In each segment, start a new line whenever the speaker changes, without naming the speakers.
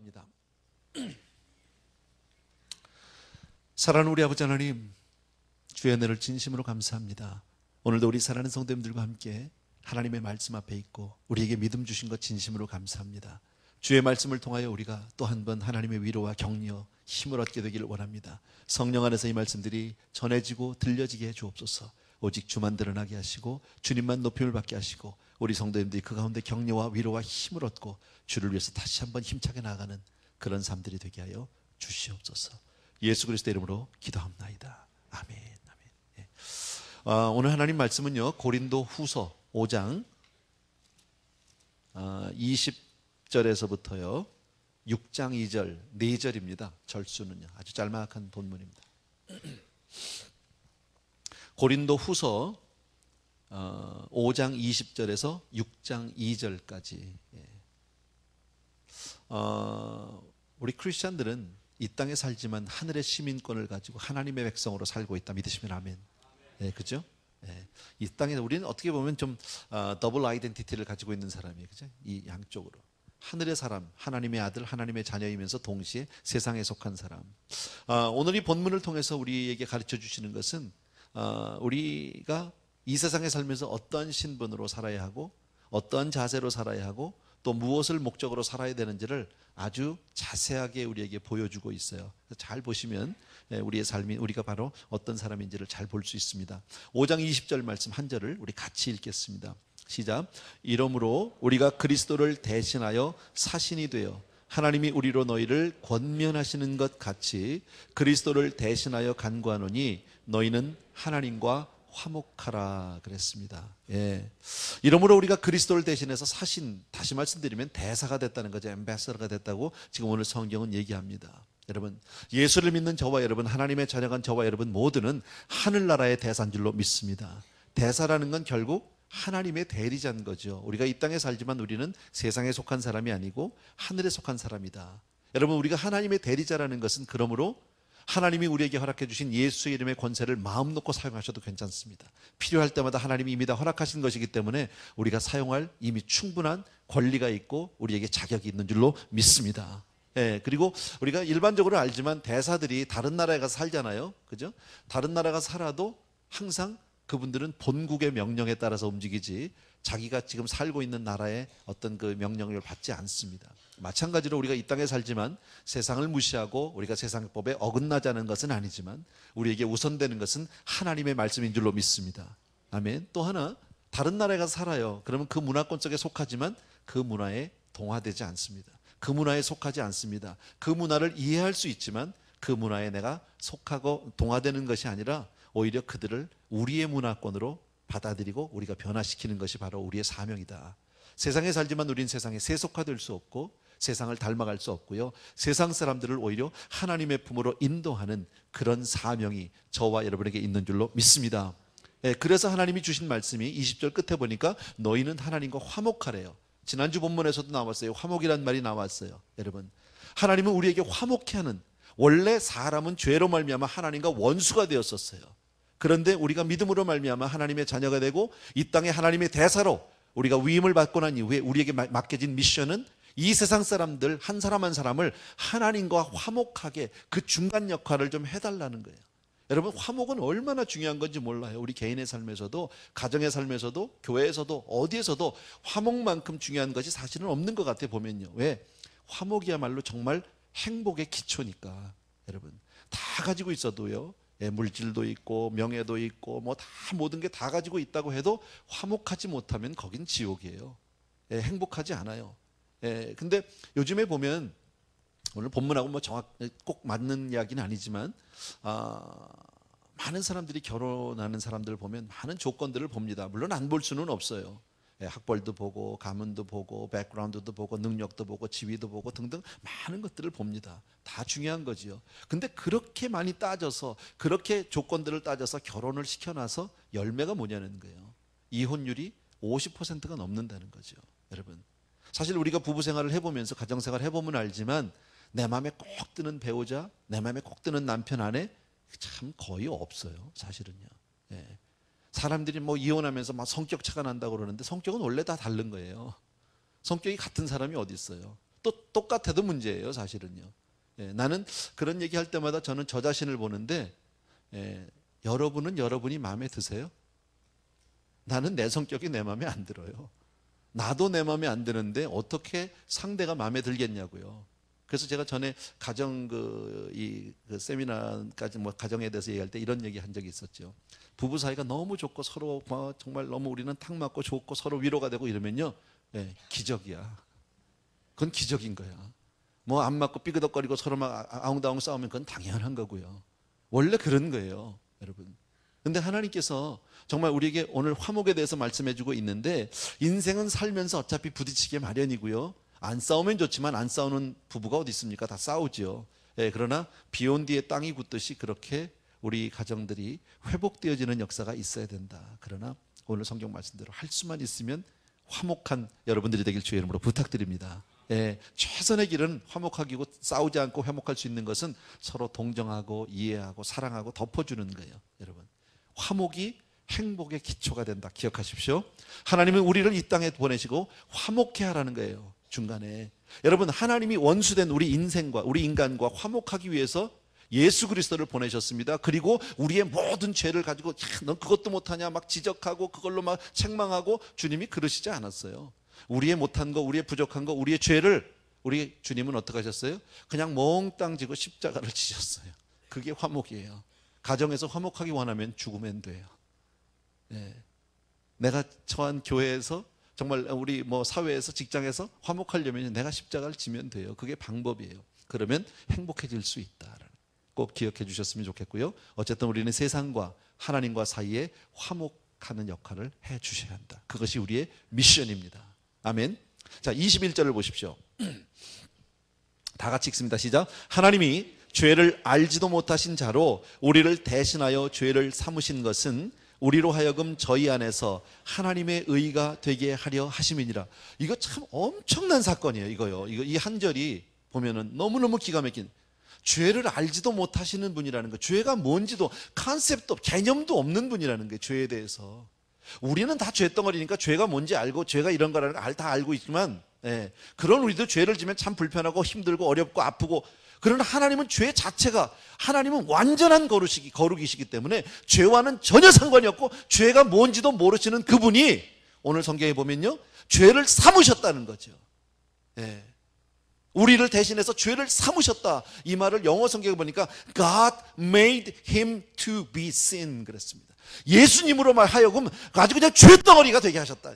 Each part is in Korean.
기도합니다. 사랑하는 우리 아버지 하나님, 주의 은혜를 진심으로 감사합니다. 오늘도 우리 사랑하는 성도님들과 함께 하나님의 말씀 앞에 있고 우리에게 믿음 주신 것 진심으로 감사합니다. 주의 말씀을 통하여 우리가 또 한 번 하나님의 위로와 격려, 힘을 얻게 되기를 원합니다. 성령 안에서 이 말씀들이 전해지고 들려지게 해 주옵소서. 오직 주만 드러나게 하시고 주님만 높임을 받게 하시고 우리 성도님들이 그 가운데 격려와 위로와 힘을 얻고 주를 위해서 다시 한번 힘차게 나아가는 그런 삶들이 되게 하여 주시옵소서. 예수 그리스도 이름으로 기도합나이다. 아멘. 아멘. 예. 오늘 하나님 말씀은요, 고린도 후서 5장 20절에서부터요 6장 2절 4절입니다. 절수는요 아주 짤막한 본문입니다. 고린도 후서 5장 20절에서 6장 2절까지. 우리 크리스찬들은 이 땅에 살지만 하늘의 시민권을 가지고 하나님의 백성으로 살고 있다 믿으시면 아멘. 네, 그죠? 네. 이 땅에 우리는 어떻게 보면 좀 더블 아이덴티티를 가지고 있는 사람이에요, 그죠? 이 양쪽으로 하늘의 사람, 하나님의 아들, 하나님의 자녀이면서 동시에 세상에 속한 사람. 오늘 이 본문을 통해서 우리에게 가르쳐 주시는 것은 우리가 이 세상에 살면서 어떠한 신분으로 살아야 하고 어떠한 자세로 살아야 하고 또 무엇을 목적으로 살아야 되는지를 아주 자세하게 우리에게 보여주고 있어요. 잘 보시면 우리의 삶이 우리가 바로 어떤 사람인지를 잘 볼 수 있습니다. 5장 20절 말씀 한 절을 우리 같이 읽겠습니다. 시작. 이러므로 우리가 그리스도를 대신하여 사신이 되어 하나님이 우리로 너희를 권면하시는 것 같이 그리스도를 대신하여 간구하노니 너희는 하나님과 화목하라 그랬습니다. 예. 이러므로 우리가 그리스도를 대신해서 사신, 다시 말씀드리면 대사가 됐다는 거죠. 앰베서더가 됐다고 지금 오늘 성경은 얘기합니다. 여러분, 예수를 믿는 저와 여러분, 하나님의 자녀간 저와 여러분 모두는 하늘나라의 대사인 줄로 믿습니다. 대사라는 건 결국 하나님의 대리자인 거죠. 우리가 이 땅에 살지만 우리는 세상에 속한 사람이 아니고 하늘에 속한 사람이다. 여러분, 우리가 하나님의 대리자라는 것은 그러므로 하나님이 우리에게 허락해 주신 예수의 이름의 권세를 마음 놓고 사용하셔도 괜찮습니다. 필요할 때마다 하나님이 이미 다 허락하신 것이기 때문에 우리가 사용할 이미 충분한 권리가 있고 우리에게 자격이 있는 줄로 믿습니다. 예, 그리고 우리가 일반적으로 알지만 대사들이 다른 나라에 가서 살잖아요. 그죠? 다른 나라 가서 살아도 항상 그분들은 본국의 명령에 따라서 움직이지 자기가 지금 살고 있는 나라의 어떤 그 명령을 받지 않습니다. 마찬가지로 우리가 이 땅에 살지만 세상을 무시하고 우리가 세상 법에 어긋나자는 것은 아니지만 우리에게 우선되는 것은 하나님의 말씀인 줄로 믿습니다. 아멘. 또 하나, 다른 나라에 가서 살아요. 그러면 그 문화권 속에 속하지만 그 문화에 동화되지 않습니다. 그 문화에 속하지 않습니다. 그 문화를 이해할 수 있지만 그 문화에 내가 속하고 동화되는 것이 아니라 오히려 그들을 우리의 문화권으로 받아들이고 우리가 변화시키는 것이 바로 우리의 사명이다. 세상에 살지만 우린 세상에 세속화될 수 없고 세상을 닮아갈 수 없고요. 세상 사람들을 오히려 하나님의 품으로 인도하는 그런 사명이 저와 여러분에게 있는 줄로 믿습니다. 그래서 하나님이 주신 말씀이 20절 끝에 보니까 너희는 하나님과 화목하래요. 지난주 본문에서도 나왔어요. 화목이란 말이 나왔어요. 여러분, 하나님은 우리에게 화목해 하는, 원래 사람은 죄로 말미암아 하나님과 원수가 되었었어요. 그런데 우리가 믿음으로 말미암아 하나님의 자녀가 되고 이 땅에 하나님의 대사로 우리가 위임을 받고 난 이후에 우리에게 맡겨진 미션은 이 세상 사람들 한 사람 한 사람을 하나님과 화목하게 그 중간 역할을 좀 해달라는 거예요. 여러분, 화목은 얼마나 중요한 건지 몰라요. 우리 개인의 삶에서도, 가정의 삶에서도, 교회에서도, 어디에서도 화목만큼 중요한 것이 사실은 없는 것 같아요. 보면요. 왜? 화목이야말로 정말 행복의 기초니까. 여러분, 다 가지고 있어도요, 물질도 있고 명예도 있고 뭐 다 모든 게 다 가지고 있다고 해도 화목하지 못하면 거긴 지옥이에요. 행복하지 않아요. 근데 요즘에 보면, 오늘 본문하고 뭐 꼭 맞는 이야기는 아니지만 많은 사람들이 결혼하는 사람들을 보면 많은 조건들을 봅니다. 물론 안 볼 수는 없어요. 학벌도 보고 가문도 보고 백그라운드도 보고 능력도 보고 지위도 보고 등등 많은 것들을 봅니다. 다 중요한 거지요. 근데 그렇게 많이 따져서, 그렇게 조건들을 따져서 결혼을 시켜놔서 열매가 뭐냐는 거예요. 이혼율이 50%가 넘는다는 거죠. 여러분, 사실 우리가 부부 생활을 해보면서 가정생활 해보면 알지만 내 마음에 꼭 드는 배우자, 내 마음에 꼭 드는 남편 아내 참 거의 없어요. 사실은요. 사람들이 뭐 이혼하면서 막 성격 차가 난다고 그러는데 성격은 원래 다 다른 거예요. 성격이 같은 사람이 어디 있어요. 또 똑같아도 문제예요, 사실은요. 나는 그런 얘기할 때마다 저는 저 자신을 보는데, 여러분은 여러분이 마음에 드세요? 나는 내 성격이 내 마음에 안 들어요. 나도 내 마음에 안 드는데 어떻게 상대가 마음에 들겠냐고요. 그래서 제가 전에 가정 그 세미나까지 가정에 대해서 얘기할 때 이런 얘기 한 적이 있었죠. 부부 사이가 너무 좋고 서로 정말 너무 우리는 탁 맞고 좋고 서로 위로가 되고 이러면요, 기적이야. 그건 기적인 거야. 안 맞고 삐그덕거리고 서로 막 아웅다웅 싸우면 그건 당연한 거고요. 원래 그런 거예요, 여러분. 근데 하나님께서 정말 우리에게 오늘 화목에 대해서 말씀해주고 있는데, 인생은 살면서 어차피 부딪히게 마련이고요. 안 싸우면 좋지만 안 싸우는 부부가 어디 있습니까? 다 싸우죠. 그러나 비 온 뒤에 땅이 굳듯이 그렇게 우리 가정들이 회복되어지는 역사가 있어야 된다. 그러나 오늘 성경 말씀대로 할 수만 있으면 화목한 여러분들이 되길 주의 이름으로 부탁드립니다. 최선의 길은 화목하기고 싸우지 않고 화목할 수 있는 것은 서로 동정하고 이해하고 사랑하고 덮어주는 거예요. 여러분, 화목이 행복의 기초가 된다. 기억하십시오. 하나님은 우리를 이 땅에 보내시고 화목케 하라는 거예요. 중간에 여러분, 하나님이 원수된 우리 인생과 우리 인간과 화목하기 위해서 예수 그리스도를 보내셨습니다. 그리고 우리의 모든 죄를 가지고 넌 그것도 못하냐 막 지적하고 그걸로 막 책망하고 주님이 그러시지 않았어요. 우리의 못한 거, 우리의 부족한 거, 우리의 죄를 우리 주님은 어떻게 하셨어요? 그냥 몽땅 지고 십자가를 지셨어요. 그게 화목이에요. 가정에서 화목하기 원하면 죽으면 돼요. 내가 처한 교회에서 정말 우리 사회에서 직장에서 화목하려면 내가 십자가를 지면 돼요. 그게 방법이에요. 그러면 행복해질 수 있다. 꼭 기억해 주셨으면 좋겠고요. 어쨌든 우리는 세상과 하나님과 사이에 화목하는 역할을 해 주셔야 한다. 그것이 우리의 미션입니다. 아멘. 자, 21절을 보십시오. 다 같이 읽습니다. 시작. 하나님이 죄를 알지도 못하신 자로 우리를 대신하여 죄를 삼으신 것은 우리로 하여금 저희 안에서 하나님의 의가 되게 하려 하심이니라. 이거 참 엄청난 사건이에요. 이거요. 이 한 절이 보면은 너무너무 기가 막힌, 죄를 알지도 못하시는 분이라는 거, 죄가 뭔지도 컨셉도 개념도 없는 분이라는 거예요. 죄에 대해서 우리는 다 죄덩어리니까 죄가 뭔지 알고 죄가 이런 거라는 걸 다 알고 있지만, 그런 우리도 죄를 지면 참 불편하고 힘들고 어렵고 아프고, 그러나 하나님은 죄 자체가, 하나님은 완전한 거룩이시기 때문에 죄와는 전혀 상관이 없고 죄가 뭔지도 모르시는 그분이 오늘 성경에 보면요, 죄를 삼으셨다는 거죠. 우리를 대신해서 죄를 삼으셨다. 이 말을 영어 성경에 보니까 God made him to be sin 그랬습니다. 예수님으로 하여금 아주 그냥 죄덩어리가 되게 하셨다.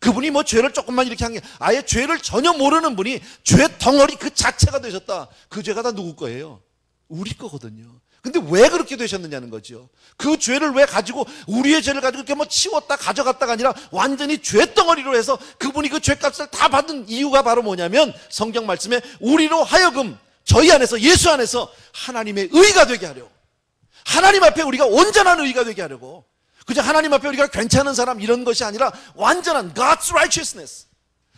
그분이 죄를 조금만 이렇게 한 게, 아예 죄를 전혀 모르는 분이 죄덩어리 그 자체가 되셨다. 그 죄가 다 누구 거예요? 우리 거거든요. 근데 왜 그렇게 되셨느냐는 거죠. 그 죄를 왜 가지고, 우리의 죄를 가지고 이렇게 치웠다 가져갔다가 아니라 완전히 죄덩어리로 해서 그분이 그 죄값을 다 받은 이유가 바로 뭐냐면, 성경 말씀에 우리로 하여금 저희 안에서, 예수 안에서 하나님의 의가 되게 하려고, 하나님 앞에 우리가 온전한 의가 되게 하려고, 그저 하나님 앞에 우리가 괜찮은 사람 이런 것이 아니라 완전한 God's righteousness.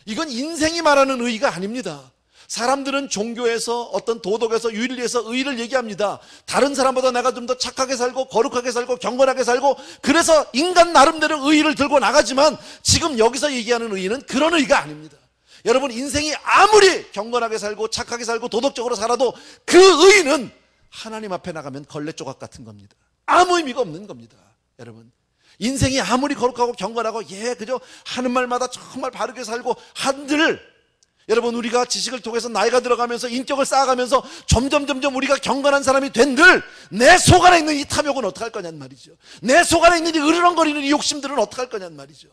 이건 인생이 말하는 의가 아닙니다. 사람들은 종교에서, 어떤 도덕에서, 윤리에서 의를 얘기합니다. 다른 사람보다 내가 좀 더 착하게 살고 거룩하게 살고 경건하게 살고, 그래서 인간 나름대로 의의를 들고 나가지만, 지금 여기서 얘기하는 의의는 그런 의의가 아닙니다. 여러분, 인생이 아무리 경건하게 살고 착하게 살고 도덕적으로 살아도 그 의의는 하나님 앞에 나가면 걸레 조각 같은 겁니다. 아무 의미가 없는 겁니다. 여러분, 인생이 아무리 거룩하고 경건하고 그저 하는 말마다 정말 바르게 살고 한들, 여러분, 우리가 지식을 통해서 나이가 들어가면서 인격을 쌓아가면서 점점 우리가 경건한 사람이 된들, 내 속 안에 있는 이 탐욕은 어떡할 거냔 말이죠. 내 속 안에 있는 이 으르렁거리는 이 욕심들은 어떡할 거냔 말이죠.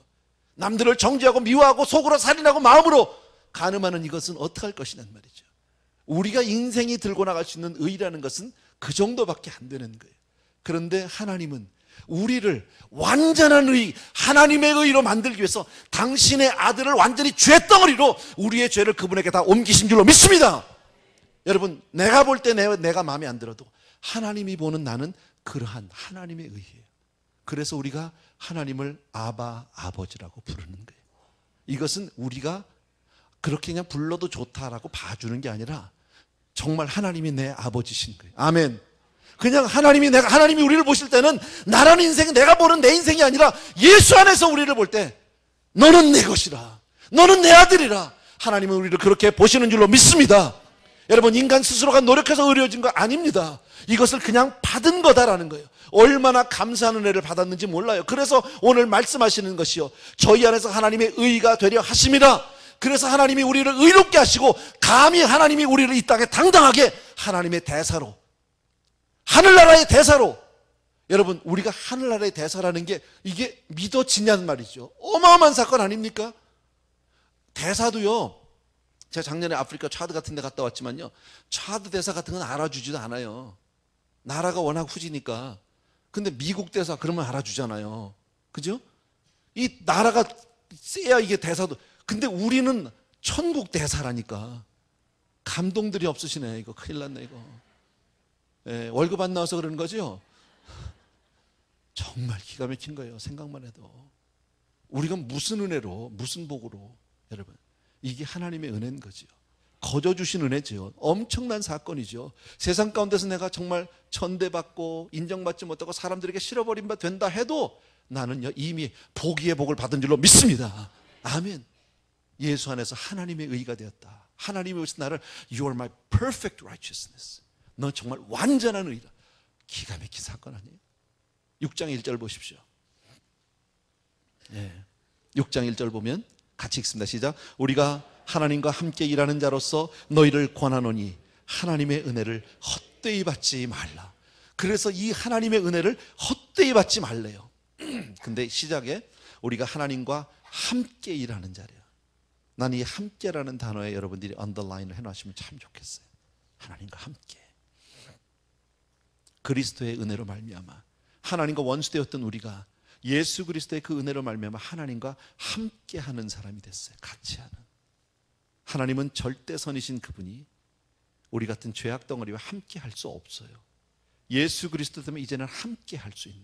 남들을 정죄하고 미워하고 속으로 살인하고 마음으로 간음하는 이것은 어떡할 것이냔 말이죠. 우리가 인생이 들고 나갈 수 있는 의라는 것은 그 정도밖에 안 되는 거예요. 그런데 하나님은 우리를 완전한 의, 하나님의 의로 만들기 위해서 당신의 아들을 완전히 죄덩어리로, 우리의 죄를 그분에게 다 옮기신 줄로 믿습니다. 여러분, 내가 볼 때 내가 마음에 안 들어도 하나님이 보는 나는 그러한 하나님의 의예요. 그래서 우리가 하나님을 아바, 아버지라고 부르는 거예요. 이것은 우리가 그렇게 그냥 불러도 좋다라고 봐주는 게 아니라 정말 하나님이 내 아버지신 거예요. 아멘. 그냥 하나님이 우리를 보실 때는 나라는 인생은 내가 보는 내 인생이 아니라 예수 안에서 우리를 볼 때 너는 내 것이라, 너는 내 아들이라, 하나님은 우리를 그렇게 보시는 줄로 믿습니다. 여러분, 인간 스스로가 노력해서 의로워진 거 아닙니다. 이것을 그냥 받은 거다라는 거예요. 얼마나 감사한 은혜를 받았는지 몰라요. 그래서 오늘 말씀하시는 것이요, 저희 안에서 하나님의 의가 되려 하심이라. 그래서 하나님이 우리를 의롭게 하시고 감히 하나님이 우리를 이 땅에 당당하게 하나님의 대사로, 하늘나라의 대사로, 여러분 우리가 하늘나라의 대사라는 게 이게 믿어지냐는 말이죠. 어마어마한 사건 아닙니까? 대사도요, 제가 작년에 아프리카 차드 같은 데 갔다 왔지만요, 차드 대사 같은 건 알아주지도 않아요. 나라가 워낙 후지니까. 근데 미국 대사 그러면 알아주잖아요. 그죠? 이 나라가 세야 이게 대사도. 근데 우리는 천국 대사라니까. 감동들이 없으시네. 이거 큰일 났네 이거. 예, 월급 안 나와서 그러는 거죠? 정말 기가 막힌 거예요. 생각만 해도. 우리가 무슨 은혜로, 무슨 복으로, 여러분, 이게 하나님의 은혜인 거죠. 거저 주신 은혜죠. 엄청난 사건이죠. 세상 가운데서 내가 정말 천대받고 인정받지 못하고 사람들에게 실어버린 바 된다 해도 나는요 이미 복위의 복을 받은 줄로 믿습니다. 아멘. 예수 안에서 하나님의 의가 되었다. 하나님이 오신 나를 You are my perfect righteousness. 넌 정말 완전한 의다. 기가 막힌 사건 아니에요? 6장 1절 보십시오. 예. 6장 1절 보면 같이 읽습니다. 시작. 우리가 하나님과 함께 일하는 자로서 너희를 권하노니 하나님의 은혜를 헛되이 받지 말라. 그래서 이 하나님의 은혜를 헛되이 받지 말래요. 근데 시작에 우리가 하나님과 함께 일하는 자래요. 난 이 함께라는 단어에 여러분들이 언더라인을 해놓으시면 참 좋겠어요. 하나님과 함께. 그리스도의 은혜로 말미암아 하나님과 원수되었던 우리가 예수 그리스도의 그 은혜로 말미암아 하나님과 함께하는 사람이 됐어요. 같이 하는. 하나님은 절대선이신 그분이 우리 같은 죄악 덩어리와 함께할 수 없어요. 예수 그리스도 때문에 이제는 함께할 수 있는,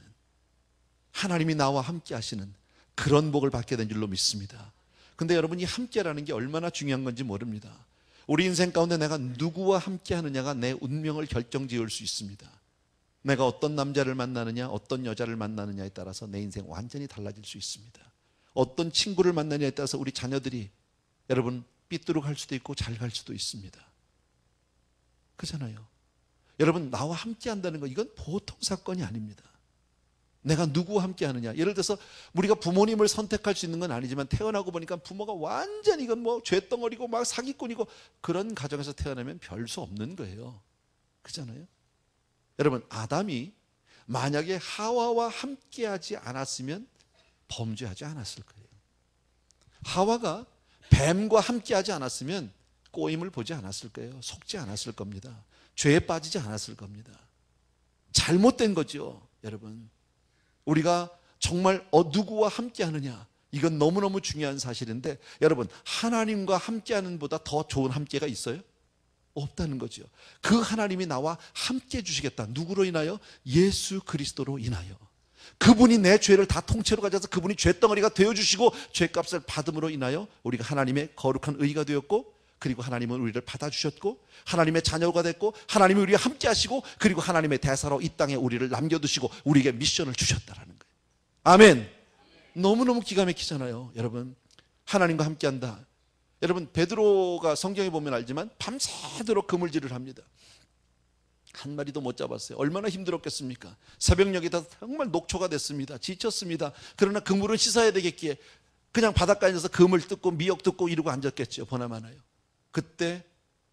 하나님이 나와 함께하시는 그런 복을 받게 된 줄로 믿습니다. 근데 여러분, 이 함께라는 게 얼마나 중요한 건지 모릅니다. 우리 인생 가운데 내가 누구와 함께하느냐가 내 운명을 결정지을 수 있습니다. 내가 어떤 남자를 만나느냐, 어떤 여자를 만나느냐에 따라서 내 인생 완전히 달라질 수 있습니다. 어떤 친구를 만나느냐에 따라서 우리 자녀들이 여러분 삐뚤어 갈 수도 있고 잘 갈 수도 있습니다. 그렇잖아요. 여러분, 나와 함께 한다는 거, 이건 보통 사건이 아닙니다. 내가 누구와 함께 하느냐. 예를 들어서 우리가 부모님을 선택할 수 있는 건 아니지만 태어나고 보니까 부모가 완전히 이건 뭐 죄덩어리고 막 사기꾼이고 그런 가정에서 태어나면 별 수 없는 거예요. 그렇잖아요. 여러분, 아담이 만약에 하와와 함께하지 않았으면 범죄하지 않았을 거예요. 하와가 뱀과 함께하지 않았으면 꼬임을 보지 않았을 거예요. 속지 않았을 겁니다. 죄에 빠지지 않았을 겁니다. 잘못된 거죠, 여러분. 우리가 정말 누구와 함께하느냐, 이건 너무너무 중요한 사실인데, 여러분, 하나님과 함께하는 보다 더 좋은 함께가 있어요? 없다는 거죠. 그 하나님이 나와 함께 해주시겠다. 누구로 인하여? 예수 그리스도로 인하여. 그분이 내 죄를 다 통째로 가져서 그분이 죄덩어리가 되어주시고 죄값을 받음으로 인하여 우리가 하나님의 거룩한 의가 되었고, 그리고 하나님은 우리를 받아주셨고, 하나님의 자녀가 됐고, 하나님이 우리와 함께 하시고, 그리고 하나님의 대사로 이 땅에 우리를 남겨두시고 우리에게 미션을 주셨다라는 거예요. 아멘. 너무너무 기가 막히잖아요. 여러분, 하나님과 함께 한다. 여러분, 베드로가 성경에 보면 알지만 밤새도록 그물질을 합니다. 한 마리도 못 잡았어요. 얼마나 힘들었겠습니까? 새벽녘에 다 정말 녹초가 됐습니다. 지쳤습니다. 그러나 그물은 씻어야 되겠기에 그냥 바닷가에 앉아서 그물 뜯고 미역 뜯고 이러고 앉았겠죠. 보나마나요. 그때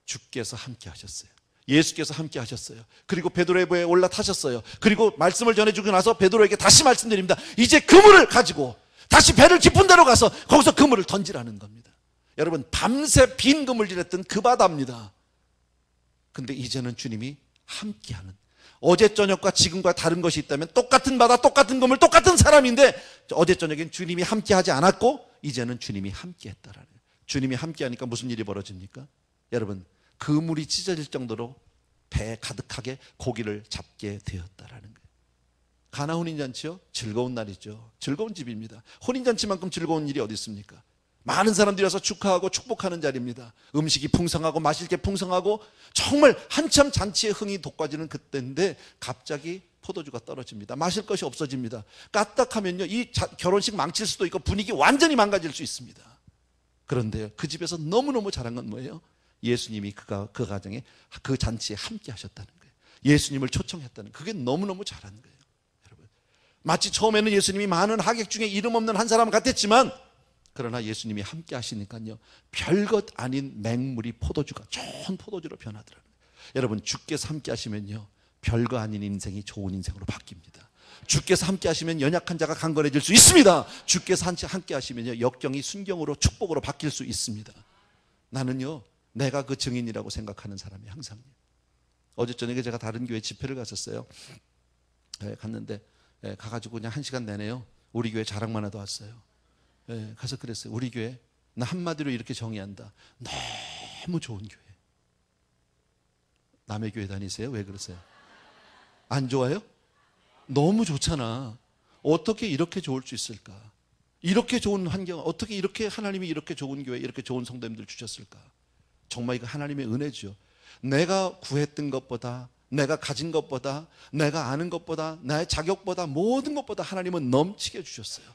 주께서 함께 하셨어요. 예수께서 함께 하셨어요. 그리고 베드로의 배에 올라타셨어요. 그리고 말씀을 전해주고 나서 베드로에게 다시 말씀드립니다. 이제 그물을 가지고 다시 배를 깊은 데로 가서 거기서 그물을 던지라는 겁니다. 여러분, 밤새 빈 그물질했던 그 바다입니다. 근데 이제는 주님이 함께하는, 어제 저녁과 지금과 다른 것이 있다면 똑같은 바다, 똑같은 그물, 똑같은 사람인데 어제 저녁엔 주님이 함께하지 않았고 이제는 주님이 함께했다라는 거예요. 주님이 함께하니까 무슨 일이 벌어집니까? 여러분, 그물이 찢어질 정도로 배에 가득하게 고기를 잡게 되었다라는 거예요. 가나 혼인잔치요? 즐거운 날이죠. 즐거운 집입니다. 혼인잔치만큼 즐거운 일이 어디 있습니까? 많은 사람들이 와서 축하하고 축복하는 자리입니다. 음식이 풍성하고 마실 게 풍성하고 정말 한참 잔치의 흥이 돋궈지는 그때인데 갑자기 포도주가 떨어집니다. 마실 것이 없어집니다. 까딱하면요, 이 결혼식 망칠 수도 있고 분위기 완전히 망가질 수 있습니다. 그런데 그 집에서 너무너무 잘한 건 뭐예요? 예수님이 그 가정에 그 잔치에 함께 하셨다는 거예요. 예수님을 초청했다는, 그게 너무너무 잘한 거예요. 여러분, 마치 처음에는 예수님이 많은 하객 중에 이름 없는 한 사람 같았지만, 그러나 예수님이 함께 하시니까요, 별것 아닌 맹물이 포도주가 좋은 포도주로 변하더라고요. 여러분, 주께서 함께 하시면요, 별거 아닌 인생이 좋은 인생으로 바뀝니다. 주께서 함께 하시면 연약한 자가 강건해질 수 있습니다. 주께서 함께 하시면요, 역경이 순경으로 축복으로 바뀔 수 있습니다. 나는요, 내가 그 증인이라고 생각하는 사람이 항상. 어제 저녁에 제가 다른 교회 집회를 갔었어요. 갔는데 가가지고 그냥 1시간 내내요, 우리 교회 자랑만 하다 왔어요. 가서 그랬어요. 우리 교회, 나 한마디로 이렇게 정의한다, 너무 좋은 교회. 남의 교회 다니세요? 왜 그러세요? 안 좋아요? 너무 좋잖아. 어떻게 이렇게 좋을 수 있을까? 이렇게 좋은 환경, 어떻게 이렇게 하나님이 이렇게 좋은 교회, 이렇게 좋은 성도님들 주셨을까? 정말 이거 하나님의 은혜죠. 내가 구했던 것보다, 내가 가진 것보다, 내가 아는 것보다, 나의 자격보다, 모든 것보다 하나님은 넘치게 주셨어요.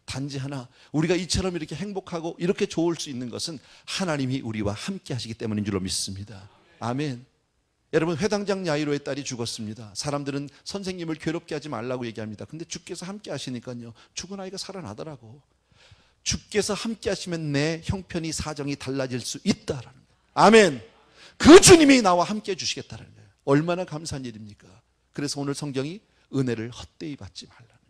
단지 하나, 우리가 이처럼 이렇게 행복하고 이렇게 좋을 수 있는 것은 하나님이 우리와 함께 하시기 때문인 줄로 믿습니다. 아멘. 여러분, 회당장 야이로의 딸이 죽었습니다. 사람들은 선생님을 괴롭게 하지 말라고 얘기합니다. 근데 주께서 함께 하시니까요, 죽은 아이가 살아나더라고. 주께서 함께 하시면 내 형편이, 사정이 달라질 수 있다라는 거예요. 아멘. 그 주님이 나와 함께 해 주시겠다는 거예요. 얼마나 감사한 일입니까? 그래서 오늘 성경이 은혜를 헛되이 받지 말라는 거예요.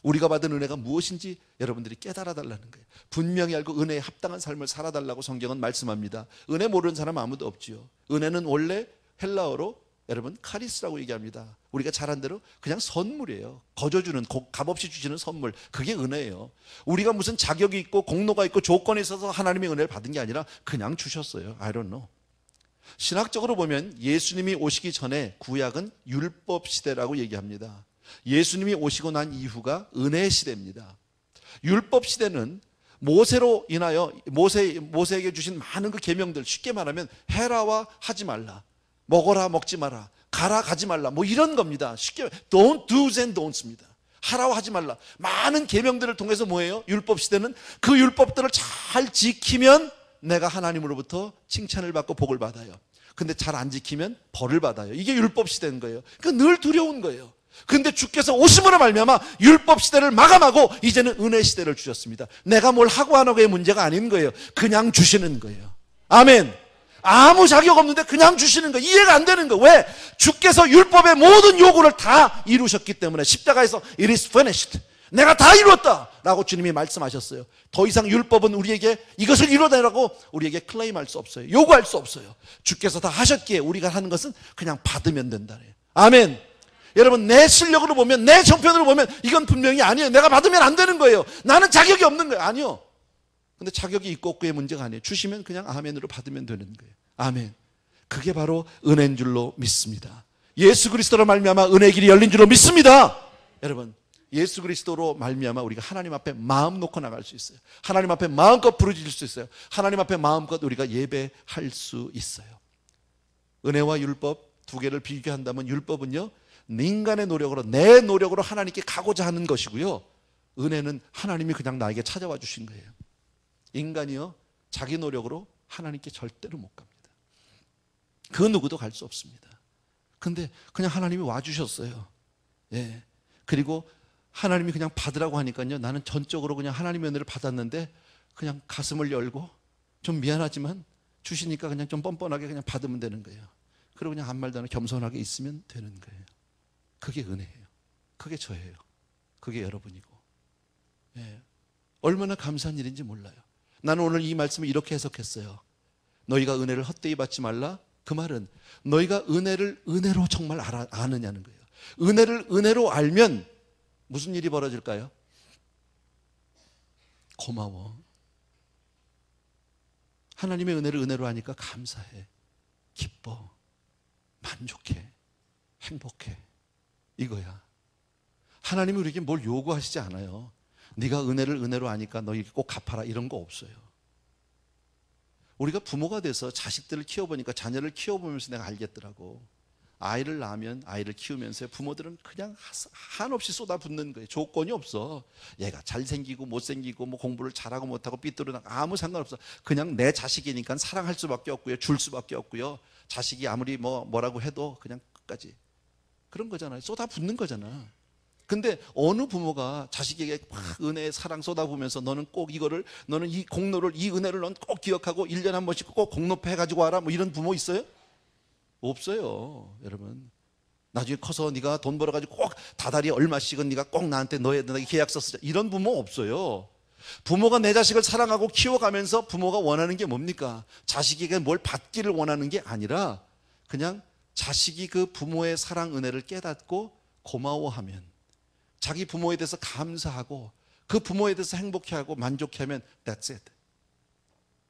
우리가 받은 은혜가 무엇인지 여러분들이 깨달아 달라는 거예요. 분명히 알고 은혜에 합당한 삶을 살아달라고 성경은 말씀합니다. 은혜 모르는 사람 아무도 없지요. 은혜는 원래 헬라어로 여러분 카리스라고 얘기합니다. 우리가 잘한 대로 그냥 선물이에요. 거저주는, 값없이 주시는 선물, 그게 은혜예요. 우리가 무슨 자격이 있고 공로가 있고 조건이 있어서 하나님의 은혜를 받은 게 아니라 그냥 주셨어요. I don't know. 신학적으로 보면 예수님이 오시기 전에 구약은 율법 시대라고 얘기합니다. 예수님이 오시고 난 이후가 은혜 시대입니다. 율법 시대는 모세로 인하여 모세에게 주신 많은 그 계명들, 쉽게 말하면 해라와 하지 말라, 먹어라 먹지 마라, 가라 가지 말라, 뭐 이런 겁니다. 쉽게 don't do's and don'ts입니다. 하라고 하지 말라. 많은 계명들을 통해서 뭐예요? 율법 시대는 그 율법들을 잘 지키면 내가 하나님으로부터 칭찬을 받고 복을 받아요. 근데 잘 안 지키면 벌을 받아요. 이게 율법 시대인 거예요. 그러니까 늘 두려운 거예요. 근데 주께서 오심으로 말미암아 율법 시대를 마감하고 이제는 은혜 시대를 주셨습니다. 내가 뭘 하고 안 하고의 문제가 아닌 거예요. 그냥 주시는 거예요. 아멘. 아무 자격 없는데 그냥 주시는 거, 이해가 안 되는 거. 왜? 주께서 율법의 모든 요구를 다 이루셨기 때문에 십자가에서 it is finished, 내가 다 이루었다 라고 주님이 말씀하셨어요. 더 이상 율법은 우리에게 이것을 이루어내라고 우리에게 클레임할 수 없어요. 요구할 수 없어요. 주께서 다 하셨기에 우리가 하는 것은 그냥 받으면 된다네요. 아멘. 여러분, 내 실력으로 보면, 내 정편으로 보면 이건 분명히 아니에요. 내가 받으면 안 되는 거예요. 나는 자격이 없는 거예요. 아니요. 근데 자격이 있고 없고의 문제가 아니에요. 주시면 그냥 아멘으로 받으면 되는 거예요. 아멘. 그게 바로 은혜인 줄로 믿습니다. 예수 그리스도로 말미암아 은혜의 길이 열린 줄로 믿습니다. 여러분, 예수 그리스도로 말미암아 우리가 하나님 앞에 마음 놓고 나갈 수 있어요. 하나님 앞에 마음껏 부르짖을 수 있어요. 하나님 앞에 마음껏 우리가 예배할 수 있어요. 은혜와 율법 두 개를 비교한다면, 율법은요, 인간의 노력으로, 내 노력으로 하나님께 가고자 하는 것이고요, 은혜는 하나님이 그냥 나에게 찾아와 주신 거예요. 인간이요, 자기 노력으로 하나님께 절대로 못 갑니다. 그 누구도 갈 수 없습니다. 근데 그냥 하나님이 와주셨어요. 예. 그리고 하나님이 그냥 받으라고 하니까요, 나는 전적으로 그냥 하나님의 은혜를 받았는데 그냥 가슴을 열고 좀 미안하지만 주시니까 그냥 좀 뻔뻔하게 그냥 받으면 되는 거예요. 그리고 그냥 아무 말도 안 하고 겸손하게 있으면 되는 거예요. 그게 은혜예요. 그게 저예요. 그게 여러분이고. 예. 얼마나 감사한 일인지 몰라요. 나는 오늘 이 말씀을 이렇게 해석했어요. 너희가 은혜를 헛되이 받지 말라. 그 말은 너희가 은혜를 은혜로 정말 아느냐는 거예요. 은혜를 은혜로 알면 무슨 일이 벌어질까요? 고마워. 하나님의 은혜를 은혜로 하니까 감사해, 기뻐, 만족해, 행복해. 이거야. 하나님이 우리에게 뭘 요구하시지 않아요. 네가 은혜를 은혜로 하니까 너희에게 꼭 갚아라, 이런 거 없어요. 우리가 부모가 돼서 자식들을 키워보니까, 자녀를 키워보면서 내가 알겠더라고. 아이를 낳으면 아이를 키우면서 부모들은 그냥 한없이 쏟아붓는 거예요. 조건이 없어. 얘가 잘생기고 못생기고 뭐 공부를 잘하고 못하고 삐뚤어나고 아무 상관없어. 그냥 내 자식이니까 사랑할 수밖에 없고요. 줄 수밖에 없고요. 자식이 아무리 뭐라고 해도 그냥 끝까지. 그런 거잖아요. 쏟아붓는 거잖아. 근데 어느 부모가 자식에게 막 은혜의 사랑 쏟아부으면서 너는 꼭 이거를, 너는 이 공로를, 이 은혜를 넌 꼭 기억하고 1년에 한 번씩 꼭 공로패 해가지고 와라, 뭐 이런 부모 있어요? 없어요, 여러분. 나중에 커서 네가 돈 벌어가지고 꼭 다달이 얼마씩은 네가 꼭 나한테 너의 계약서 쓰자, 이런 부모 없어요. 부모가 내 자식을 사랑하고 키워가면서 부모가 원하는 게 뭡니까? 자식에게 뭘 받기를 원하는 게 아니라 그냥 자식이 그 부모의 사랑 은혜를 깨닫고 고마워하면, 자기 부모에 대해서 감사하고 그 부모에 대해서 행복해하고 만족해하면 that's it.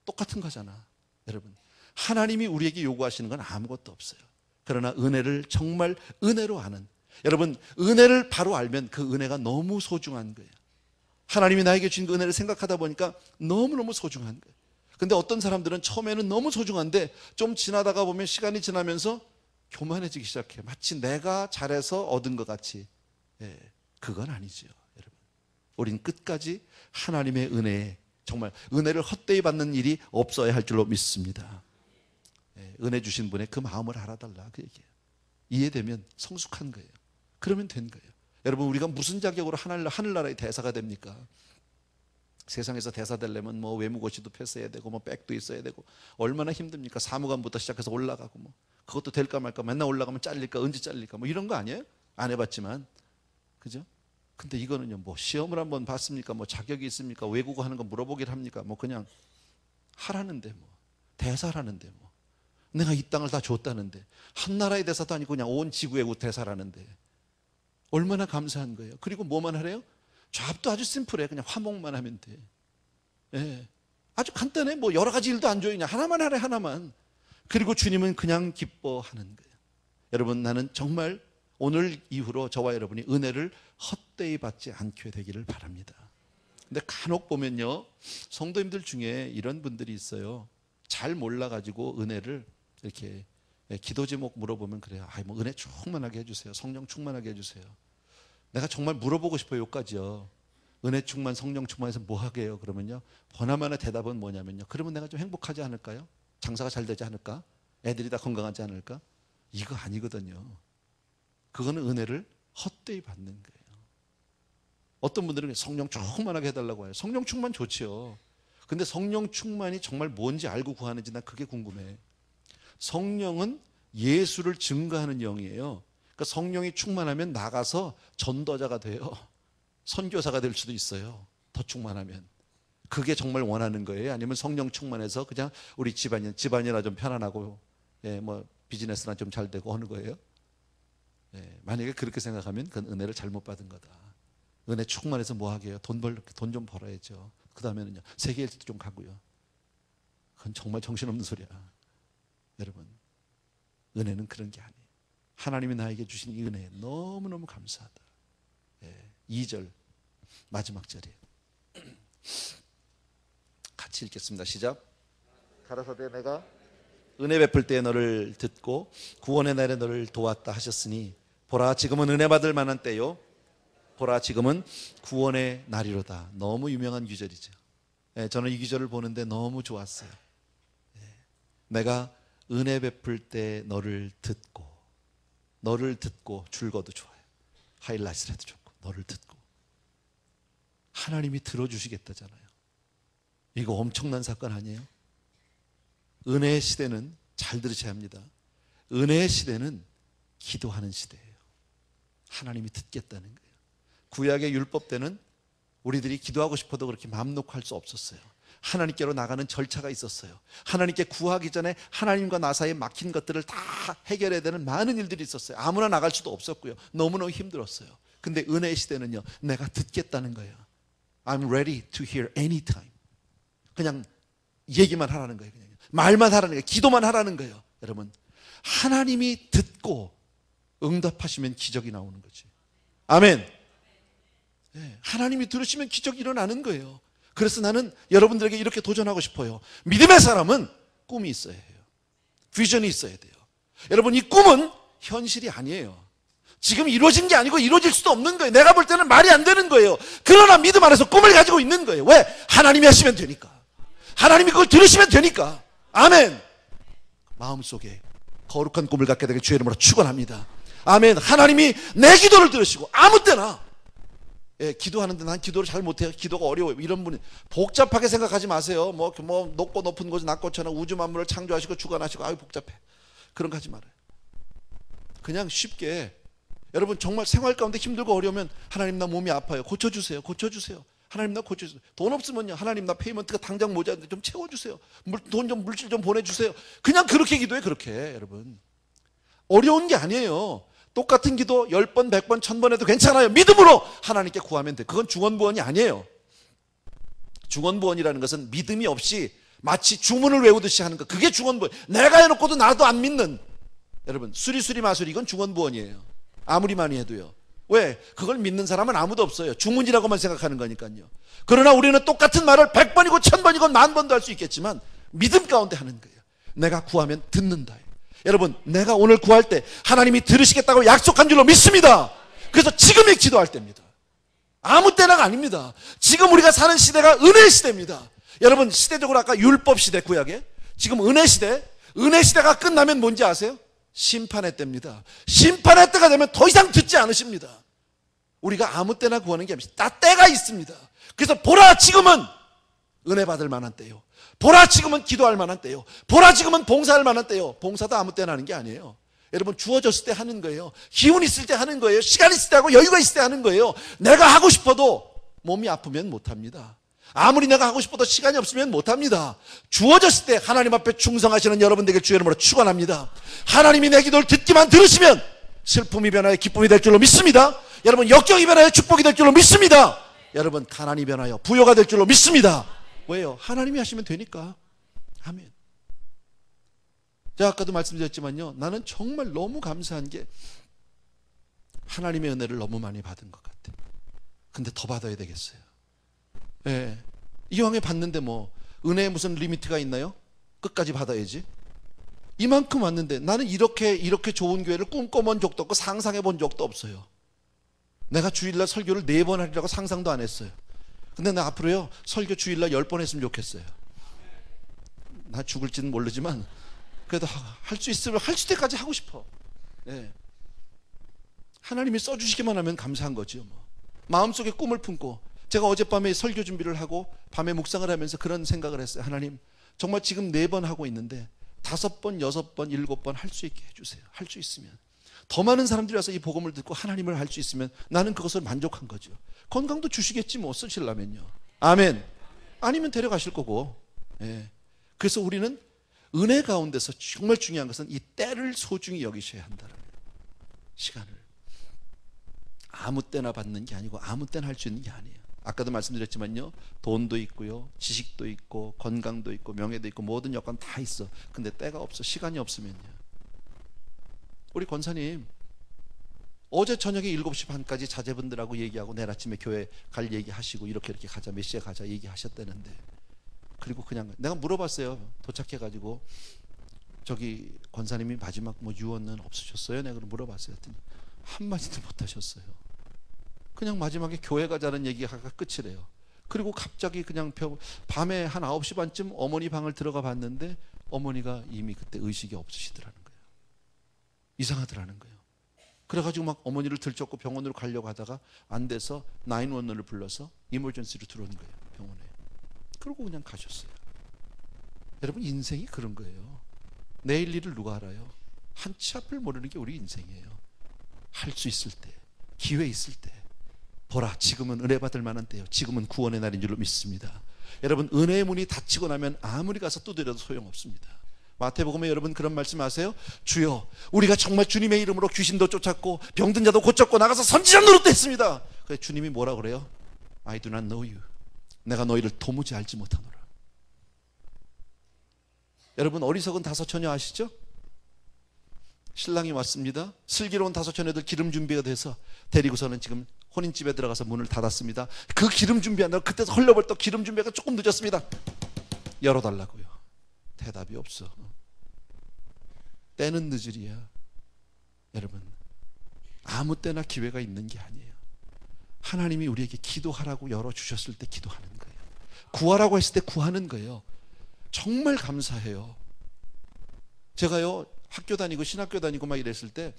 똑같은 거잖아, 여러분. 하나님이 우리에게 요구하시는 건 아무것도 없어요. 그러나 은혜를 정말 은혜로 아는, 여러분, 은혜를 바로 알면 그 은혜가 너무 소중한 거예요. 하나님이 나에게 주신 그 은혜를 생각하다 보니까 너무너무 소중한 거예요. 근데 어떤 사람들은 처음에는 너무 소중한데 좀 지나다가 보면, 시간이 지나면서 교만해지기 시작해요. 마치 내가 잘해서 얻은 것 같이. 그건 아니죠, 여러분. 우린 끝까지 하나님의 은혜에, 정말 은혜를 헛되이 받는 일이 없어야 할 줄로 믿습니다. 은혜 주신 분의 그 마음을 알아달라, 그 얘기예요. 이해되면 성숙한 거예요. 그러면 된 거예요. 여러분, 우리가 무슨 자격으로 하늘나라의 대사가 됩니까? 세상에서 대사 되려면 뭐 외무고시도 패스해야 되고 뭐 백도 있어야 되고 얼마나 힘듭니까? 사무관부터 시작해서 올라가고 뭐 그것도 될까 말까, 맨날 올라가면 잘릴까, 언제 잘릴까, 뭐 이런 거 아니에요? 안 해봤지만, 그죠? 근데 이거는요, 뭐 시험을 한번 봤습니까? 뭐 자격이 있습니까? 외국어 하는 거 물어보기를 합니까? 뭐 그냥 하라는데, 뭐 대사라는데, 뭐 내가 이 땅을 다 줬다는데, 한 나라의 대사도 아니고 그냥 온 지구의 대사라는데 얼마나 감사한 거예요. 그리고 뭐만 하래요? 잡도 아주 심플해. 그냥 화목만 하면 돼. 아주 간단해. 뭐 여러 가지 일도 안 줘요. 그냥 하나만 하래, 하나만. 그리고 주님은 그냥 기뻐하는 거예요. 여러분, 나는 정말 오늘 이후로 저와 여러분이 은혜를 헛되이 받지 않게 되기를 바랍니다. 근데 간혹 보면요, 성도님들 중에 이런 분들이 있어요. 잘 몰라가지고 은혜를 이렇게 기도 제목 물어보면 그래요. 뭐 은혜 충만하게 해주세요. 성령 충만하게 해주세요. 내가 정말 물어보고 싶어요, 여기까지요. 은혜 충만, 성령 충만해서 뭐 하게요? 그러면요, 보나마나 대답은 뭐냐면요, 그러면 내가 좀 행복하지 않을까요? 장사가 잘 되지 않을까? 애들이 다 건강하지 않을까? 이거 아니거든요. 그거는 은혜를 헛되이 받는 거예요. 어떤 분들은 성령 충만하게 해달라고 해요. 성령 충만 좋지요. 근데 성령 충만이 정말 뭔지 알고 구하는지 난 그게 궁금해. 성령은 예수를 증거하는 영이에요. 그러니까 성령이 충만하면 나가서 전도자가 돼요. 선교사가 될 수도 있어요, 더 충만하면. 그게 정말 원하는 거예요? 아니면 성령 충만해서 그냥 우리 집안이나 좀 편안하고 뭐 비즈니스나 좀 잘 되고 하는 거예요? 만약에 그렇게 생각하면 그건 은혜를 잘못 받은 거다. 은혜 충만해서 뭐 하게요? 돈 좀 벌어야죠. 그 다음에는요, 세계 일주도 좀 가고요. 그건 정말 정신없는 소리야. 여러분, 은혜는 그런 게 아니에요. 하나님이 나에게 주신 이 은혜에 너무너무 감사하다. 2절 마지막 절이에요. 같이 읽겠습니다. 시작. 가라사대 내가 은혜 베풀 때에 너를 듣고 구원의 날에 너를 도왔다 하셨으니 보라, 지금은 은혜 받을 만한 때요, 보라, 지금은 구원의 날이로다. 너무 유명한 구절이죠. 저는 이 구절을 보는데 너무 좋았어요. 내가 은혜 베풀 때 너를 듣고 줄거도 좋아요. 하이라이트라도 좋고, 너를 듣고. 하나님이 들어주시겠다잖아요. 이거 엄청난 사건 아니에요? 은혜의 시대는, 잘 들으셔야 합니다, 은혜의 시대는 기도하는 시대예요. 하나님이 듣겠다는 거예요. 구약의 율법 때는 우리들이 기도하고 싶어도 그렇게 마음 놓고 할 수 없었어요. 하나님께로 나가는 절차가 있었어요. 하나님께 구하기 전에 하나님과 나 사이에 막힌 것들을 다 해결해야 되는 많은 일들이 있었어요. 아무나 나갈 수도 없었고요. 너무너무 힘들었어요. 근데 은혜의 시대는요, 내가 듣겠다는 거예요. I'm ready to hear anytime. 그냥 얘기만 하라는 거예요. 그냥 말만 하라는 거예요. 기도만 하라는 거예요. 여러분, 하나님이 듣고 응답하시면 기적이 나오는 거지. 아멘. 하나님이 들으시면 기적이 일어나는 거예요. 그래서 나는 여러분들에게 이렇게 도전하고 싶어요. 믿음의 사람은 꿈이 있어야 해요. 비전이 있어야 돼요. 여러분, 이 꿈은 현실이 아니에요. 지금 이루어진 게 아니고 이루어질 수도 없는 거예요. 내가 볼 때는 말이 안 되는 거예요. 그러나 믿음 안에서 꿈을 가지고 있는 거예요. 왜? 하나님이 하시면 되니까. 하나님이 그걸 들으시면 되니까. 아멘. 마음속에 거룩한 꿈을 갖게 되게 주의 이름으로 축원합니다. 아멘. 하나님이 내 기도를 들으시고 아무 때나, 예, 기도하는데 난 기도를 잘 못해요. 기도가 어려워요. 이런 분이 복잡하게 생각하지 마세요. 뭐 높고 높은 곳이 낮고처럼 우주 만물을 창조하시고 주관하시고 아유 복잡해. 그런 거 하지 말아요. 그냥 쉽게, 여러분 정말 생활 가운데 힘들고 어려우면 하나님 나 몸이 아파요. 고쳐주세요. 고쳐주세요. 하나님 나 고쳐주세요. 돈 없으면요. 하나님 나 페이먼트가 당장 모자란데 좀 채워주세요. 돈 좀 물질 좀 보내주세요. 그냥 그렇게 기도해. 그렇게 여러분 어려운 게 아니에요. 똑같은 기도 10번 100번 1000번 해도 괜찮아요. 믿음으로 하나님께 구하면 돼. 그건 중언부언이 아니에요. 중언부언이라는 것은 믿음이 없이 마치 주문을 외우듯이 하는 거, 그게 중언부언. 내가 해놓고도 나도 안 믿는, 여러분 수리수리 마수리, 이건 중언부언이에요. 아무리 많이 해도요. 왜? 그걸 믿는 사람은 아무도 없어요. 주문이라고만 생각하는 거니까요. 그러나 우리는 똑같은 말을 100번이고 1000번이고 10,000번도 할 수 있겠지만 믿음 가운데 하는 거예요. 내가 구하면 듣는다. 여러분 내가 오늘 구할 때 하나님이 들으시겠다고 약속한 줄로 믿습니다. 그래서 지금이 기도할 때입니다. 아무 때나가 아닙니다. 지금 우리가 사는 시대가 은혜 시대입니다. 여러분 시대적으로 아까 율법 시대 구약에, 지금 은혜 시대. 은혜 시대가 끝나면 뭔지 아세요? 심판의 때입니다. 심판의 때가 되면 더 이상 듣지 않으십니다. 우리가 아무 때나 구하는 게 아닙니다. 다 때가 있습니다. 그래서 보라 지금은 은혜 받을 만한 때요. 보라 지금은 기도할 만한 때요. 보라 지금은 봉사할 만한 때요. 봉사도 아무 때나 하는 게 아니에요. 여러분 주어졌을 때 하는 거예요. 기운 있을 때 하는 거예요. 시간 있을 때 하고 여유가 있을 때 하는 거예요. 내가 하고 싶어도 몸이 아프면 못합니다. 아무리 내가 하고 싶어도 시간이 없으면 못합니다. 주어졌을 때 하나님 앞에 충성하시는 여러분들에게 주의 이름으로 축원합니다. 하나님이 내 기도를 듣기만 들으시면 슬픔이 변하여 기쁨이 될 줄로 믿습니다. 여러분 역경이 변하여 축복이 될 줄로 믿습니다. 여러분 가난이 변하여 부요가 될 줄로 믿습니다. 왜요? 하나님이 하시면 되니까. 아멘. 제가 아까도 말씀드렸지만요, 나는 정말 너무 감사한 게 하나님의 은혜를 너무 많이 받은 것 같아요. 근데 더 받아야 되겠어요. 예. 이왕에 받는데 뭐 은혜에 무슨 리미트가 있나요? 끝까지 받아야지. 이만큼 왔는데 나는 이렇게 좋은 교회를 꿈꿔본 적도 없고 상상해 본 적도 없어요. 내가 주일날 설교를 4번 하리라고 상상도 안 했어요. 근데 나 앞으로요 설교 주일날 10번 했으면 좋겠어요. 나 죽을지는 모르지만 그래도 할 수 있으면 할 수 있을 때까지 하고 싶어. 네. 하나님이 써주시기만 하면 감사한 거죠. 뭐. 마음속에 꿈을 품고, 제가 어젯밤에 설교 준비를 하고 밤에 묵상을 하면서 그런 생각을 했어요. 하나님 정말 지금 4번 하고 있는데 5번, 6번, 7번 할 수 있게 해주세요. 할 수 있으면 더 많은 사람들이 와서 이 복음을 듣고 하나님을 할 수 있으면 나는 그것을 만족한 거죠. 건강도 주시겠지 뭐 쓰시려면요. 아멘. 아니면 데려가실 거고. 예. 그래서 우리는 은혜 가운데서 정말 중요한 것은 이 때를 소중히 여기셔야 한다는 거예요. 시간을 아무 때나 받는 게 아니고 아무 때나 할 수 있는 게 아니에요. 아까도 말씀드렸지만요, 돈도 있고요, 지식도 있고, 건강도 있고, 명예도 있고, 모든 여건 다 있어. 근데 때가 없어. 시간이 없으면요. 우리 권사님 어제 저녁에 7시 반까지 자제분들하고 얘기하고 내일 아침에 교회 갈 얘기하시고 이렇게 가자, 몇 시에 가자 얘기하셨다는데, 그리고 그냥 내가 물어봤어요. 도착해가지고 저기 권사님이 마지막 뭐 유언은 없으셨어요? 내가 물어봤어요. 했더니 한마디도 못하셨어요. 그냥 마지막에 교회 가자는 얘기가 끝이래요. 그리고 갑자기 그냥 밤에 한 9시 반쯤 어머니 방을 들어가 봤는데 어머니가 이미 그때 의식이 없으시더라는 거예요. 이상하더라는 거예요. 그래가지고 막 어머니를 들쫓고 병원으로 가려고 하다가 안 돼서 911을 불러서 이머전시로 들어온 거예요. 병원에. 그러고 그냥 가셨어요. 여러분 인생이 그런 거예요. 내일 일을 누가 알아요? 한 치 앞을 모르는 게 우리 인생이에요. 할 수 있을 때, 기회 있을 때, 보라 지금은 은혜 받을 만한 때요, 지금은 구원의 날인 줄로 믿습니다. 여러분 은혜의 문이 닫히고 나면 아무리 가서 두드려도 소용없습니다. 마태복음에 여러분 그런 말씀 아세요? 주여 우리가 정말 주님의 이름으로 귀신도 쫓았고 병든 자도 고쳤고 나가서 선지자 노릇도 했습니다. 그래서 주님이 뭐라 그래요? I do not know you. 내가 너희를 도무지 알지 못하노라. 여러분 어리석은 5처녀 아시죠? 신랑이 왔습니다. 슬기로운 5처녀들 기름 준비가 돼서 데리고서는 지금 혼인집에 들어가서 문을 닫았습니다. 그 기름 준비한다고 그때 헐레벌떡 기름 준비가 조금 늦었습니다. 열어달라고요. 대답이 없어. 때는 늦으리야. 여러분, 아무 때나 기회가 있는 게 아니에요. 하나님이 우리에게 기도하라고 열어주셨을 때 기도하는 거예요. 구하라고 했을 때 구하는 거예요. 정말 감사해요. 제가요, 학교 다니고 신학교 다니고 막 이랬을 때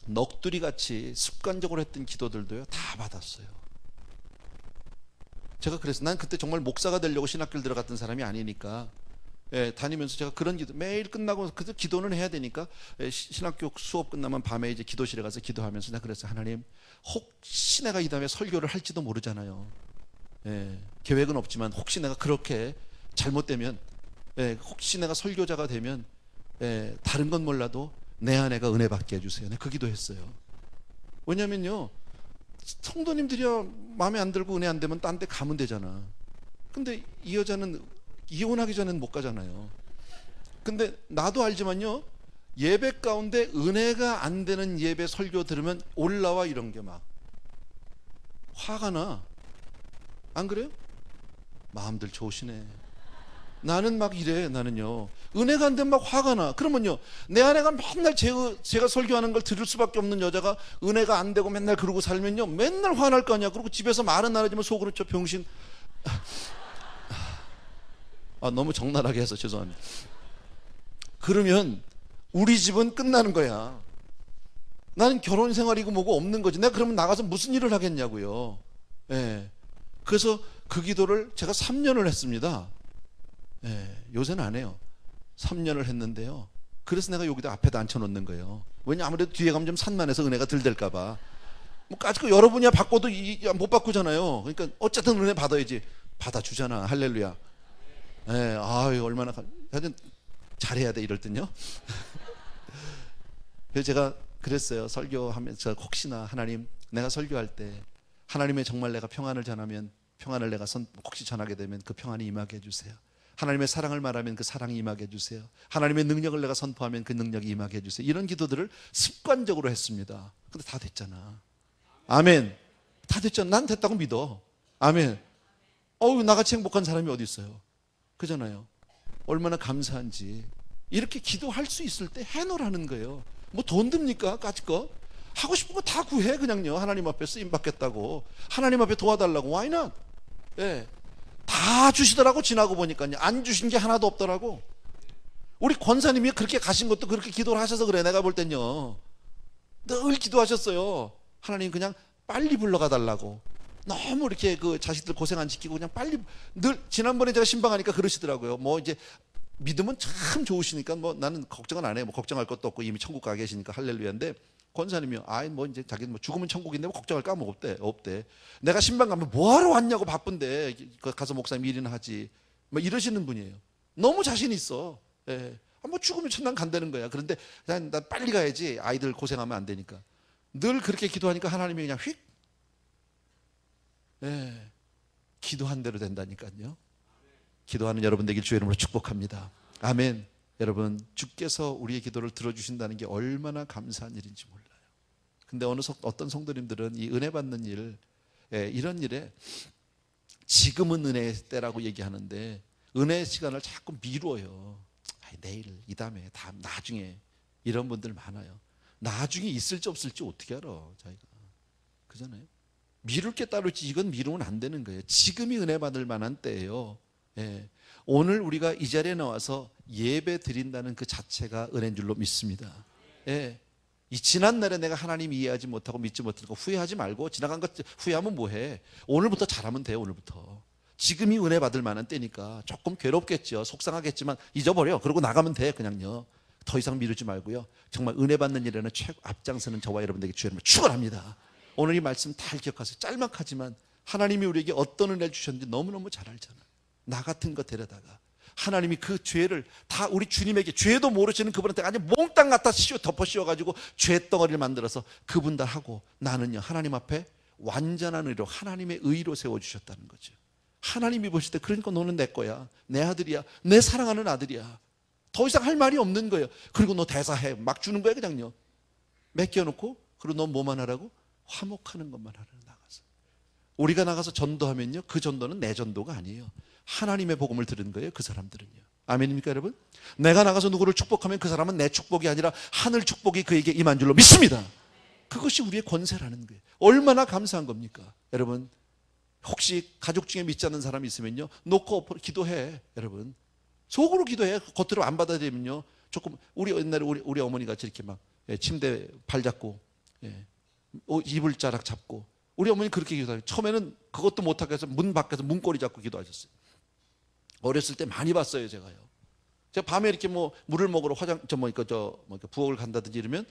넋두리 같이 습관적으로 했던 기도들도요, 다 받았어요. 제가 그래서 난 그때 정말 목사가 되려고 신학교를 들어갔던 사람이 아니니까, 다니면서 제가 그런 기도 매일 끝나고 그 기도는 해야 되니까, 신학교 수업 끝나면 밤에 이제 기도실에 가서 기도하면서 내가 그랬어요. 하나님, 혹시 내가 이 다음에 설교를 할지도 모르잖아요. 계획은 없지만 혹시 내가 그렇게 잘못되면, 혹시 내가 설교자가 되면, 다른 건 몰라도 내 아내가 은혜 받게 해주세요. 내가 그 기도했어요. 왜냐면요, 성도님들이야 마음에 안 들고 은혜 안 되면 딴 데 가면 되잖아. 근데 이 여자는 이혼하기 전에는 못 가잖아요. 근데 나도 알지만요, 예배 가운데 은혜가 안 되는 예배 설교 들으면 올라와 이런 게 막 화가 나. 안 그래요? 마음들 좋으시네. 나는 막 이래. 나는요, 은혜가 안 되면 막 화가 나. 그러면요, 내 아내가 맨날 제가 설교하는 걸 들을 수밖에 없는 여자가 은혜가 안 되고 맨날 그러고 살면요, 맨날 화날 거 아니야. 그리고 집에서 말은 안 하지만 속으로 저 병신. 너무 적나라하게 해서 죄송합니다. 그러면 우리 집은 끝나는 거야. 나는 결혼 생활이고 뭐고 없는 거지. 내가 그러면 나가서 무슨 일을 하겠냐고요. 그래서 그 기도를 제가 3년을 했습니다. 요새는 안 해요. 3년을 했는데요, 그래서 내가 여기다 앞에다 앉혀놓는 거예요. 왜냐, 아무래도 뒤에 가면 좀 산만해서 은혜가 덜 될까봐. 뭐 까짓거 여러분이야 바꿔도 못 바꾸잖아요. 그러니까 어쨌든 은혜 받아야지. 받아주잖아. 할렐루야. 아유, 얼마나 하여튼 잘해야 돼 이럴 땐요. 그래서 제가 그랬어요. 설교하면서 혹시나 하나님, 내가 설교할 때 하나님의 정말 내가 평안을 전하면, 평안을 내가 혹시 전하게 되면 그 평안이 임하게 해주세요. 하나님의 사랑을 말하면 그 사랑이 임하게 해주세요. 하나님의 능력을 내가 선포하면 그 능력이 임하게 해주세요. 이런 기도들을 습관적으로 했습니다. 근데 다 됐잖아. 아멘. 다 됐잖아. 난 됐다고 믿어. 아멘. 나같이 행복한 사람이 어디 있어요? 그잖아요. 얼마나 감사한지. 이렇게 기도할 수 있을 때 해놓으라는 거예요. 뭐 돈 듭니까? 까짓거 하고 싶은 거 다 구해. 그냥요, 하나님 앞에 쓰임 받겠다고, 하나님 앞에 도와달라고. Why not? 다 주시더라고. 지나고 보니까요, 안 주신 게 하나도 없더라고. 우리 권사님이 그렇게 가신 것도 그렇게 기도를 하셔서 그래. 내가 볼 땐요, 늘 기도하셨어요. 하나님 그냥 빨리 불러가 달라고. 너무 이렇게 그 자식들 고생 안 시키고 그냥 빨리. 늘 지난번에 제가 신방하니까 그러시더라고요. 뭐 이제 믿음은 참 좋으시니까 뭐 나는 걱정은 안 해요. 뭐 걱정할 것도 없고 이미 천국 가 계시니까 할렐루야인데, 권사님이요, 뭐 이제 자기는 뭐 죽으면 천국인데 뭐 걱정할 거 뭐 없대. 내가 신방 가면 뭐하러 왔냐고, 바쁜데 가서 목사님 일이나 하지, 뭐 이러시는 분이에요. 너무 자신 있어. 뭐 죽으면 천당 간다는 거야. 그런데 난 빨리 가야지, 아이들 고생하면 안 되니까. 늘 그렇게 기도하니까 하나님이 그냥 휙. 기도한 대로 된다니까요. 기도하는 여러분 되길 주의 이름으로 축복합니다. 아멘. 여러분, 주께서 우리의 기도를 들어주신다는 게 얼마나 감사한 일인지 몰라요. 근데 어떤 성도님들은 이 은혜 받는 일, 이런 일에 지금은 은혜 때라고 얘기하는데 은혜 시간을 자꾸 미뤄요. 내일, 이 다음에, 다음, 나중에. 이런 분들 많아요. 나중에 있을지 없을지 어떻게 알아, 자기가. 그잖아요. 미룰 게 따로 있지, 이건 미루면 안 되는 거예요. 지금이 은혜 받을 만한 때예요. 오늘 우리가 이 자리에 나와서 예배 드린다는 그 자체가 은혜인 줄로 믿습니다. 이 지난 날에 내가 하나님 이해하지 못하고 믿지 못하고 후회하지 말고, 지나간 것 후회하면 뭐해. 오늘부터 잘하면 돼요. 오늘부터. 지금이 은혜 받을 만한 때니까. 조금 괴롭겠죠. 속상하겠지만 잊어버려. 그러고 나가면 돼. 그냥요. 더 이상 미루지 말고요. 정말 은혜 받는 일에는 최고 앞장서는 저와 여러분들에게 주의 이름으로 축원합니다. 오늘 이 말씀 잘 기억하세요. 짤막하지만 하나님이 우리에게 어떤 은혜를 주셨는지 너무너무 잘 알잖아. 나 같은 거 데려다가 하나님이 그 죄를 다 우리 주님에게, 죄도 모르시는 그분한테 아주 몽땅 갖다 덮어 씌워가지고 죄덩어리를 만들어서 그분 다 하고, 나는요 하나님 앞에 완전한 의로, 하나님의 의로 세워주셨다는 거죠. 하나님이 보실 때, 그러니까 너는 내 거야, 내 아들이야, 내 사랑하는 아들이야. 더 이상 할 말이 없는 거예요. 그리고 너 대사해 막 주는 거야. 그냥요 맡겨놓고. 그리고 너 뭐만 하라고? 화목하는 것만 하라고. 나가서 우리가 나가서 전도하면요, 그 전도는 내 전도가 아니에요. 하나님의 복음을 들은 거예요. 그 사람들은요. 아멘입니까 여러분? 내가 나가서 누구를 축복하면 그 사람은 내 축복이 아니라 하늘 축복이 그에게 임한 줄로 믿습니다. 그것이 우리의 권세라는 거예요. 얼마나 감사한 겁니까? 여러분, 혹시 가족 중에 믿지 않는 사람이 있으면요, 놓고 기도해. 여러분, 속으로 기도해. 겉으로 안 받아들이면요, 조금 우리 옛날에 우리 어머니 같이 이렇게 막 침대 발 잡고 이불 자락 잡고, 우리 어머니 그렇게 기도해요. 처음에는 그것도 못하게 해서 문 밖에서 문고리 잡고 기도하셨어요. 어렸을 때 많이 봤어요, 제가요. 제가 밤에 이렇게 뭐 물을 먹으러 부엌을 간다든지 이러면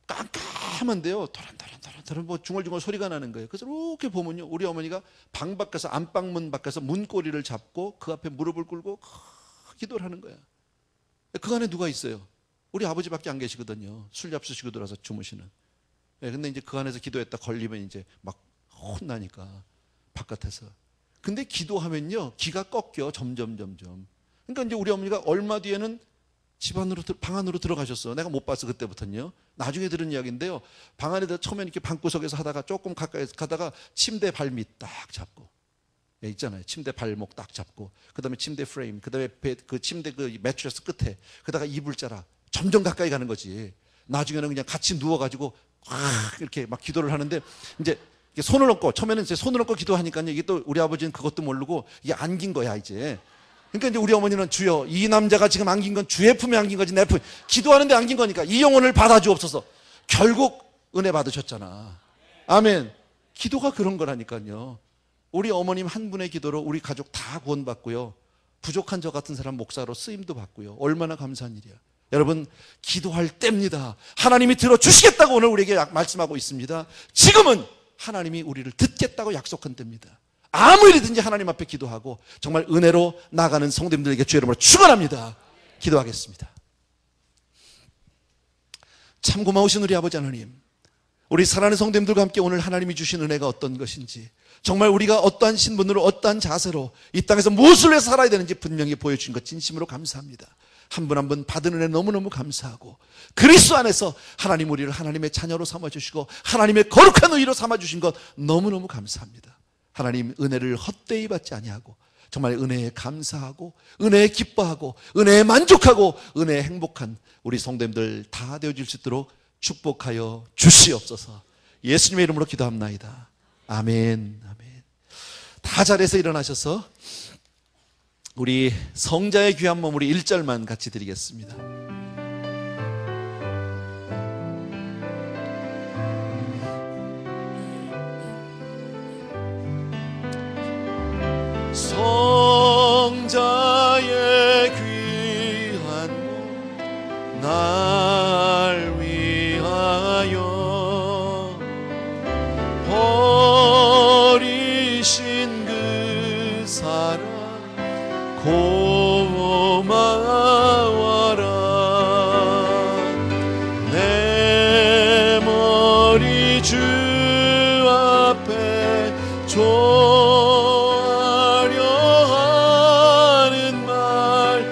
깜깜한데요, 도란도란 뭐 중얼중얼 소리가 나는 거예요. 그래서 이렇게 보면요, 우리 어머니가 방 밖에서, 안방문 밖에서 문고리를 잡고 그 앞에 무릎을 꿇고 기도를 하는 거야. 그 안에 누가 있어요? 우리 아버지밖에 안 계시거든요. 술 잡수시고 들어서 주무시는. 근데 이제 그 안에서 기도했다 걸리면 이제 막 혼나니까 바깥에서. 근데 기도하면요, 기가 꺾여 점점. 그러니까 이제 우리 어머니가 얼마 뒤에는 방 안으로 들어가셨어. 내가 못 봤어, 그때부터는요. 나중에 들은 이야기인데요, 방 안에 처음엔 이렇게 방구석에서 하다가 조금 가까이 가다가 침대 발밑 딱 잡고, 있잖아요, 침대 발목 딱 잡고, 그 다음에 침대 프레임, 그 다음에 그 침대 그 매트리스 끝에, 그다가 이불 자라 점점 가까이 가는 거지. 나중에는 그냥 같이 누워가지고 이렇게 막 기도를 하는데, 이제 손을 얹고, 처음에는 이제 손을 얹고 기도하니까요, 이게 또 우리 아버지는 그것도 모르고 이게 안긴 거야 이제. 그러니까 이제 우리 어머니는, 주여, 이 남자가 지금 안긴 건 주의 품에 안긴 거지 내 품에, 기도하는데 안긴 거니까 이 영혼을 받아주옵소서. 결국 은혜 받으셨잖아. 아멘. 기도가 그런 거라니까요. 우리 어머님 한 분의 기도로 우리 가족 다 구원받고요, 부족한 저 같은 사람 목사로 쓰임도 받고요. 얼마나 감사한 일이야. 여러분, 기도할 때입니다. 하나님이 들어주시겠다고 오늘 우리에게 말씀하고 있습니다. 지금은 하나님이 우리를 듣겠다고 약속한 때입니다. 아무 일이든지 하나님 앞에 기도하고 정말 은혜로 나가는 성도님들에게 주의 이름으로 축원합니다. 기도하겠습니다. 참 고마우신 우리 아버지 하나님, 우리 사랑하는 성도님들과 함께 오늘 하나님이 주신 은혜가 어떤 것인지, 정말 우리가 어떠한 신분으로 어떠한 자세로 이 땅에서 무엇을 위해서 살아야 되는지 분명히 보여주신 것 진심으로 감사합니다. 한 분 한 분 받은 은혜 너무너무 감사하고, 그리스도 안에서 하나님 우리를 하나님의 자녀로 삼아주시고 하나님의 거룩한 의로 삼아주신 것 너무너무 감사합니다. 하나님, 은혜를 헛되이 받지 아니하고 정말 은혜에 감사하고 은혜에 기뻐하고 은혜에 만족하고 은혜에 행복한 우리 성도님들 다 되어질 수 있도록 축복하여 주시옵소서. 예수님의 이름으로 기도합나이다. 아멘. 아멘. 다 자리에서 일어나셔서 우리 성자의 귀한 몸, 우리 1절만 같이 드리겠습니다. 성자의 귀한 몸, 날 위하여 버리신 그 사랑 고마워라. 내 머리 주 앞에 조아려 하는 말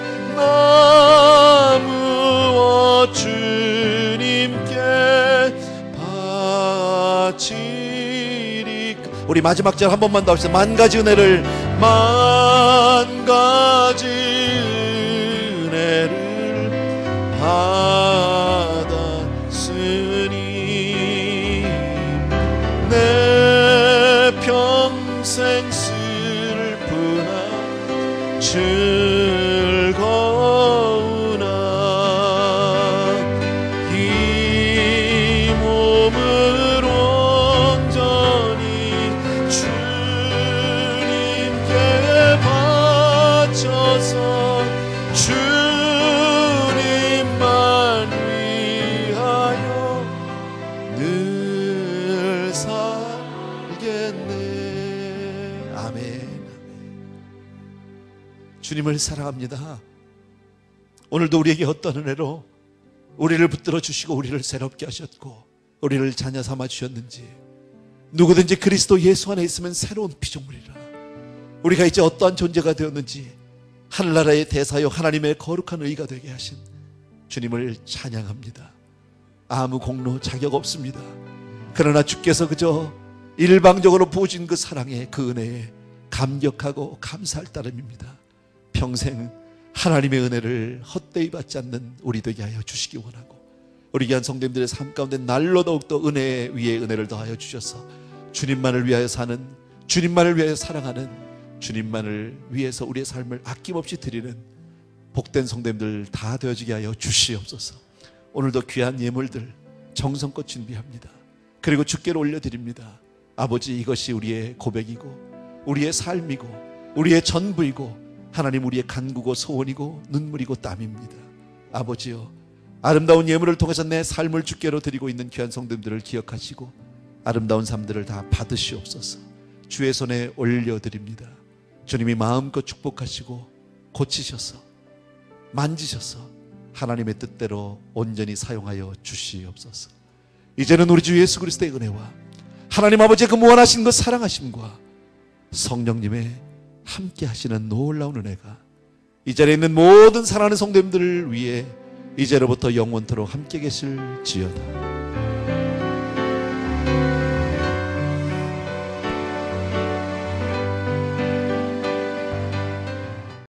나무어 주님께 바치리까. 우리 마지막 절 한 번만 더 합시다. 만 가지 은혜를, 만 가지 은혜를 받았으니 내 평생 슬프나 즐거우나 이 몸을 온전히 주님께 바쳐서 주님만 위하여 늘 살겠네. 아멘. 주님을 사랑합니다. 오늘도 우리에게 어떤 은혜로 우리를 붙들어 주시고 우리를 새롭게 하셨고 우리를 자녀 삼아 주셨는지, 누구든지 그리스도 예수 안에 있으면 새로운 피조물이라. 우리가 이제 어떠한 존재가 되었는지 하늘나라의 대사요 하나님의 거룩한 의가 되게 하신 주님을 찬양합니다. 아무 공로 자격 없습니다. 그러나 주께서 그저 일방적으로 부어진 그 사랑에, 그 은혜에 감격하고 감사할 따름입니다. 평생 하나님의 은혜를 헛되이 받지 않는 우리 되게 하여 주시기 원하고, 우리 귀한 성도님들의 삶 가운데 날로 더욱더 은혜 위에 은혜를 더하여 주셔서 주님만을 위하여 사는, 주님만을 위하여 사랑하는, 주님만을 위해서 우리의 삶을 아낌없이 드리는 복된 성도님들 다 되어지게 하여 주시옵소서. 오늘도 귀한 예물들 정성껏 준비합니다. 그리고 주께로 올려드립니다. 아버지, 이것이 우리의 고백이고 우리의 삶이고 우리의 전부이고 하나님 우리의 간구고 소원이고 눈물이고 땀입니다. 아버지여, 아름다운 예물을 통해서 내 삶을 주께로 드리고 있는 귀한 성도들을 기억하시고 아름다운 삶들을 다 받으시옵소서. 주의 손에 올려드립니다. 주님이 마음껏 축복하시고 고치셔서 만지셔서 하나님의 뜻대로 온전히 사용하여 주시옵소서. 이제는 우리 주 예수 그리스도의 은혜와 하나님 아버지의 그 무한하신 그 사랑하심과 성령님의 함께 하시는 놀라운 은혜가 이 자리에 있는 모든 사랑하는 성도님들을 위해 이제로부터 영원토록 함께 계실지어다.